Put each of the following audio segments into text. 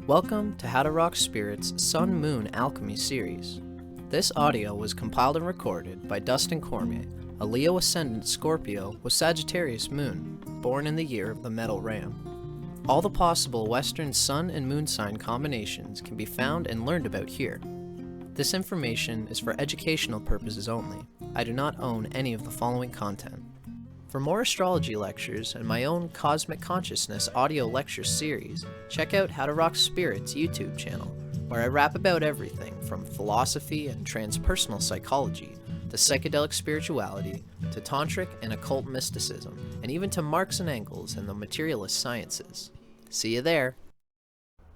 Welcome to How to Rock Spirit's Sun Moon Alchemy series. This audio was compiled and recorded by Dustin Cormier, a Leo Ascendant Scorpio with Sagittarius Moon, born in the year of the Metal Ram. All the possible Western Sun and Moon sign combinations can be found and learned about here. This information is for educational purposes only. I do not own any of the following content. For more astrology lectures and my own Cosmic Consciousness audio lecture series, check out How to Rock Spirit's YouTube channel, where I rap about everything from philosophy and transpersonal psychology, to psychedelic spirituality, to tantric and occult mysticism, and even to Marx and Engels and the materialist sciences. See you there!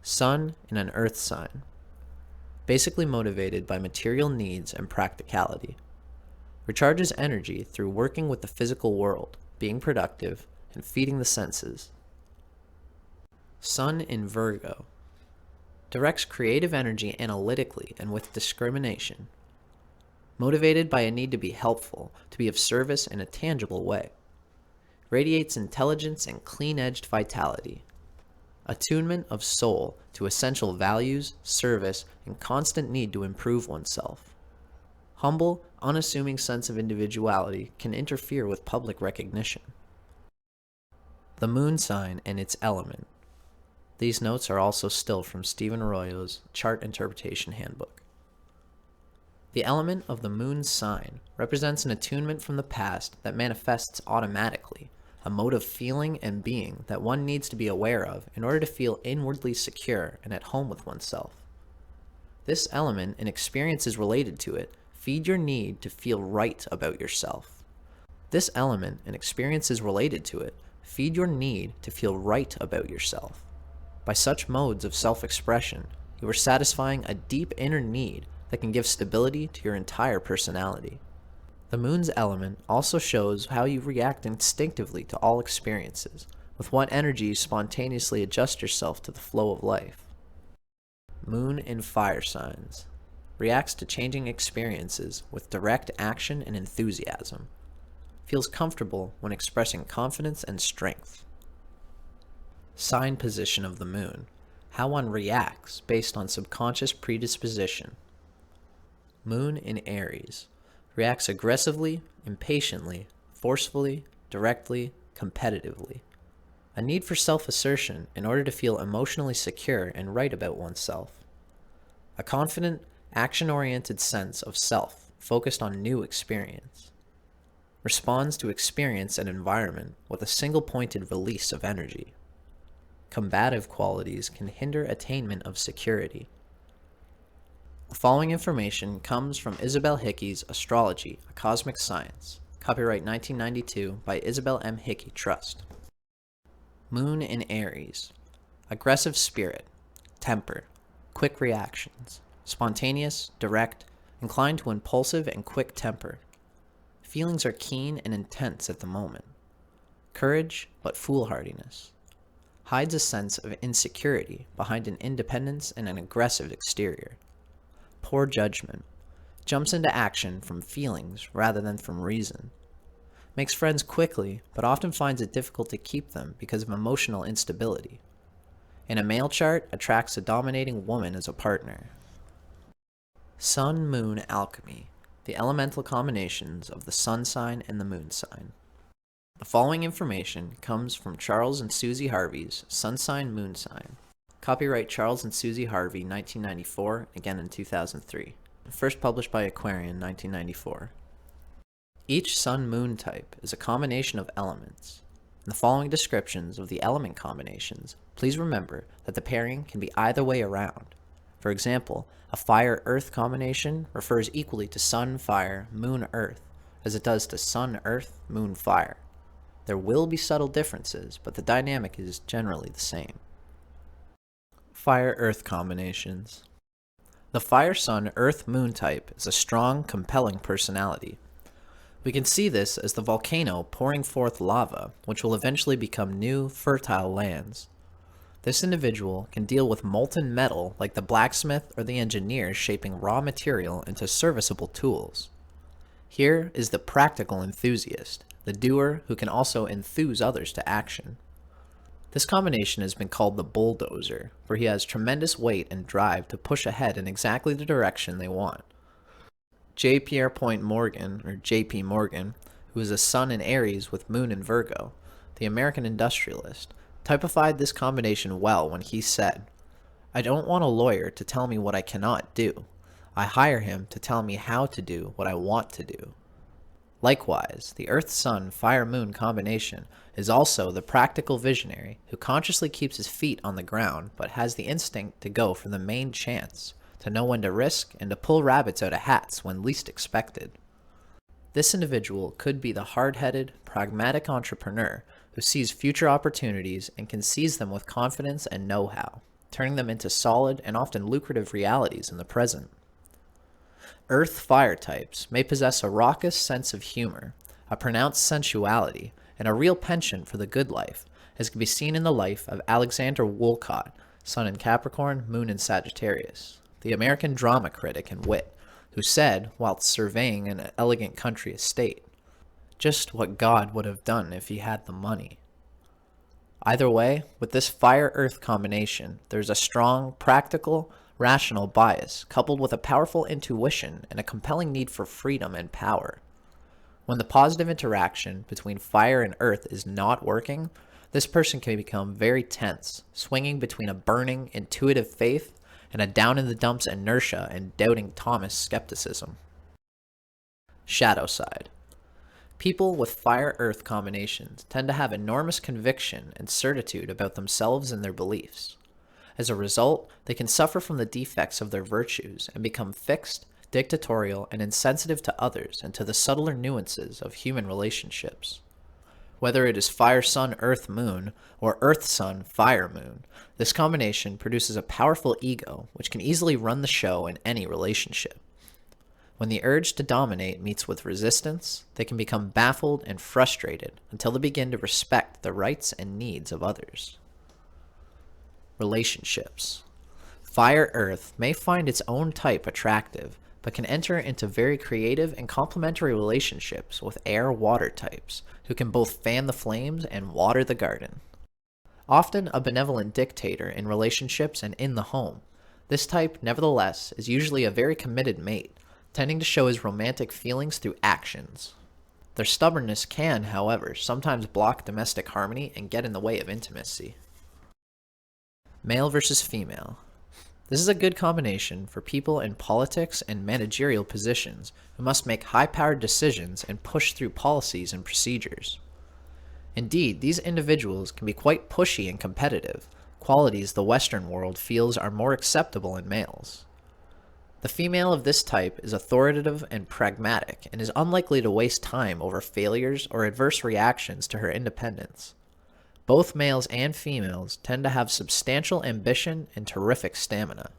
Sun in an Earth sign. Basically motivated by material needs and practicality. Recharges energy through working with the physical world, being productive, and feeding the senses. Sun in Virgo. Directs creative energy analytically and with discrimination. Motivated by a need to be helpful, to be of service in a tangible way. Radiates intelligence and clean-edged vitality. Attunement of soul to essential values, service, and constant need to improve oneself. Humble, unassuming sense of individuality can interfere with public recognition. The moon sign and its element. These notes are also still from Stephen Arroyo's Chart Interpretation Handbook. The element of the moon sign represents an attunement from the past that manifests automatically, a mode of feeling and being that one needs to be aware of in order to feel inwardly secure and at home with oneself. This element and experiences related to it feed your need to feel right about yourself. This element and experiences related to it feed your need to feel right about yourself. By such modes of self-expression, you are satisfying a deep inner need that can give stability to your entire personality. The moon's element also shows how you react instinctively to all experiences, with what energy you spontaneously adjust yourself to the flow of life. Moon in fire signs. Reacts to changing experiences with direct action and enthusiasm. Feels comfortable when expressing confidence and strength. Sign position of the moon. How one reacts based on subconscious predisposition. Moon in Aries. Reacts aggressively, impatiently, forcefully, directly, competitively. A need for self-assertion in order to feel emotionally secure and right about oneself. A confident, action-oriented sense of self focused on new experience. Responds to experience and environment with a single-pointed release of energy. Combative qualities can hinder attainment of security. The following information comes from Isabel Hickey's Astrology, a Cosmic Science, copyright 1992 by Isabel M. Hickey Trust. Moon in Aries. Aggressive spirit, temper, quick reactions. Spontaneous, direct, inclined to impulsive and quick temper. Feelings are keen and intense at the moment. Courage, but foolhardiness. Hides a sense of insecurity behind an independence and an aggressive exterior. Poor judgment. Jumps into action from feelings rather than from reason. Makes friends quickly, but often finds it difficult to keep them because of emotional instability. In a male chart, attracts a dominating woman as a partner. Sun-Moon Alchemy, the elemental combinations of the sun sign and the moon sign. The following information comes from Charles and Susie Harvey's Sun Sign Moon Sign. Copyright Charles and Susie Harvey, 1994, again in 2003. First published by Aquarian, 1994. Each sun-moon type is a combination of elements. In the following descriptions of the element combinations, please remember that the pairing can be either way around. For example, a fire-earth combination refers equally to sun-fire, moon-earth, as it does to sun-earth, moon-fire. There will be subtle differences, but the dynamic is generally the same. Fire-earth combinations. The fire-sun-earth-moon type is a strong, compelling personality. We can see this as the volcano pouring forth lava, which will eventually become new, fertile lands. This individual can deal with molten metal like the blacksmith or the engineer shaping raw material into serviceable tools. Here is the practical enthusiast, the doer who can also enthuse others to action. This combination has been called the bulldozer, for he has tremendous weight and drive to push ahead in exactly the direction they want. J. Pierre Point Morgan, or J.P. Morgan, who is a sun in Aries with moon in Virgo, the American industrialist, typified this combination well when he said, "I don't want a lawyer to tell me what I cannot do. I hire him to tell me how to do what I want to do." Likewise, the Earth-Sun-Fire-Moon combination is also the practical visionary who consciously keeps his feet on the ground but has the instinct to go for the main chance, to know when to risk, and to pull rabbits out of hats when least expected. This individual could be the hard-headed, pragmatic entrepreneur who sees future opportunities and can seize them with confidence and know-how, turning them into solid and often lucrative realities in the present. Earth-fire types may possess a raucous sense of humor, a pronounced sensuality, and a real penchant for the good life, as can be seen in the life of Alexander Woollcott, Sun in Capricorn, Moon in Sagittarius, the American drama critic and wit, who said, whilst surveying an elegant country estate, "Just what God would have done if he had the money." Either way, with this fire-earth combination, there's a strong, practical, rational bias coupled with a powerful intuition and a compelling need for freedom and power. When the positive interaction between fire and earth is not working, this person can become very tense, swinging between a burning, intuitive faith and a down-in-the-dumps inertia and doubting Thomas skepticism. Shadow side. People with fire-earth combinations tend to have enormous conviction and certitude about themselves and their beliefs. As a result, they can suffer from the defects of their virtues and become fixed, dictatorial, and insensitive to others and to the subtler nuances of human relationships. Whether it is Fire-Sun-Earth-Moon or Earth-Sun-Fire-Moon, this combination produces a powerful ego which can easily run the show in any relationship. When the urge to dominate meets with resistance, they can become baffled and frustrated until they begin to respect the rights and needs of others. Relationships. Fire-Earth may find its own type attractive, but can enter into very creative and complementary relationships with air-water types, who can both fan the flames and water the garden. Often a benevolent dictator in relationships and in the home, this type, nevertheless, is usually a very committed mate, tending to show his romantic feelings through actions. Their stubbornness can, however, sometimes block domestic harmony and get in the way of intimacy. Male versus female. This is a good combination for people in politics and managerial positions who must make high-powered decisions and push through policies and procedures. Indeed, these individuals can be quite pushy and competitive, qualities the Western world feels are more acceptable in males. The female of this type is authoritative and pragmatic and is unlikely to waste time over failures or adverse reactions to her independence. Both males and females tend to have substantial ambition and terrific stamina.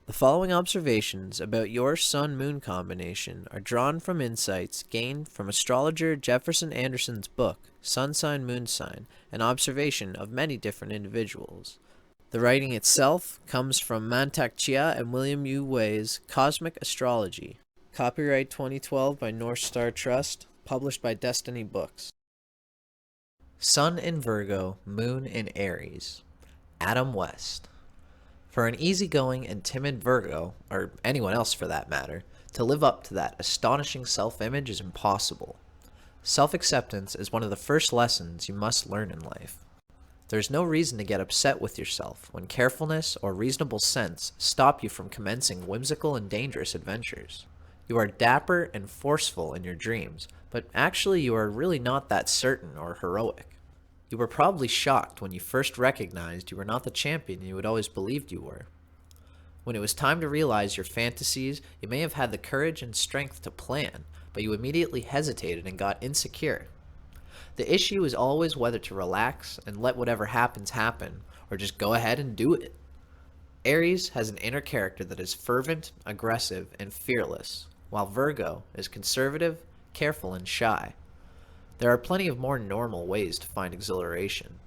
The following observations about your Sun-Moon combination are drawn from insights gained from astrologer Jefferson Anderson's book, Sun Sign, Moon Sign, an observation of many different individuals. The writing itself comes from Mantak Chia and William U. Wei's Cosmic Astrology. Copyright 2012 by North Star Trust, published by Destiny Books. Sun in Virgo, Moon in Aries. Adam West. For an easygoing and timid Virgo, or anyone else for that matter, to live up to that astonishing self-image is impossible. Self-acceptance is one of the first lessons you must learn in life. There's no reason to get upset with yourself when carefulness or reasonable sense stop you from commencing whimsical and dangerous adventures. You are dapper and forceful in your dreams, but actually you are really not that certain or heroic. You were probably shocked when you first recognized you were not the champion you had always believed you were. When it was time to realize your fantasies, you may have had the courage and strength to plan, but you immediately hesitated and got insecure. The issue is always whether to relax and let whatever happens happen, or just go ahead and do it. Aries has an inner character that is fervent, aggressive, and fearless, while Virgo is conservative, careful, and shy. There are plenty of more normal ways to find exhilaration.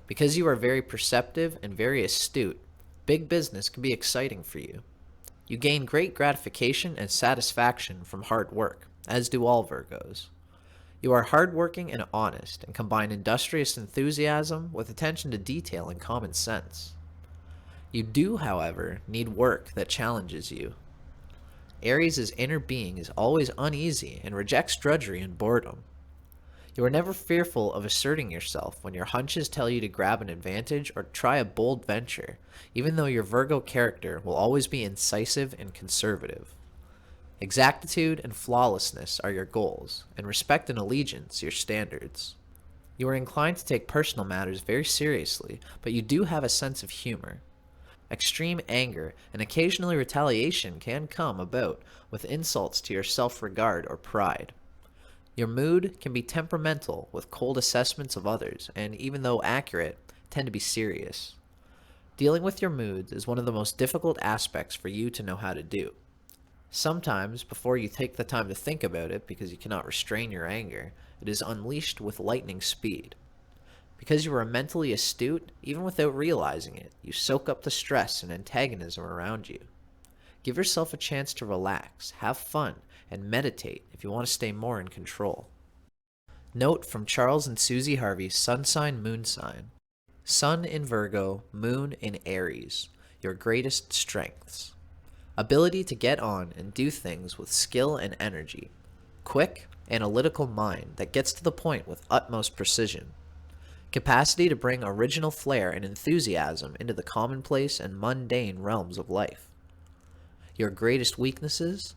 Because you are very perceptive and very astute, big business can be exciting for you. You gain great gratification and satisfaction from hard work, as do all Virgos. You are hardworking and honest, and combine industrious enthusiasm with attention to detail and common sense. You do, however, need work that challenges you. Aries' inner being is always uneasy and rejects drudgery and boredom. You are never fearful of asserting yourself when your hunches tell you to grab an advantage or try a bold venture, even though your Virgo character will always be incisive and conservative. Exactitude and flawlessness are your goals, and respect and allegiance your standards. You are inclined to take personal matters very seriously, but you do have a sense of humor. Extreme anger and occasionally retaliation can come about with insults to your self-regard or pride. Your mood can be temperamental with cold assessments of others, and even though accurate, tend to be serious. Dealing with your moods is one of the most difficult aspects for you to know how to do. Sometimes, before you take the time to think about it because you cannot restrain your anger, it is unleashed with lightning speed. Because you are mentally astute, even without realizing it, you soak up the stress and antagonism around you. Give yourself a chance to relax, have fun, and meditate if you want to stay more in control. Note from Charles and Susie Harvey's Sun Sign, Moon Sign. Sun in Virgo, Moon in Aries. Your greatest strengths. Ability to get on and do things with skill and energy. Quick, analytical mind that gets to the point with utmost precision. Capacity to bring original flair and enthusiasm into the commonplace and mundane realms of life. Your greatest weaknesses?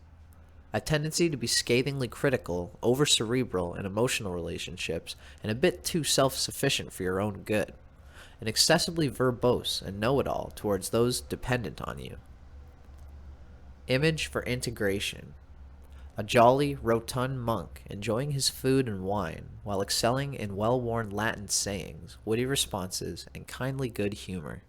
A tendency to be scathingly critical, over-cerebral in emotional relationships, and a bit too self-sufficient for your own good. And excessively verbose and know-it-all towards those dependent on you. Image for integration. A jolly, rotund monk enjoying his food and wine while excelling in well-worn Latin sayings, witty responses, and kindly good humor.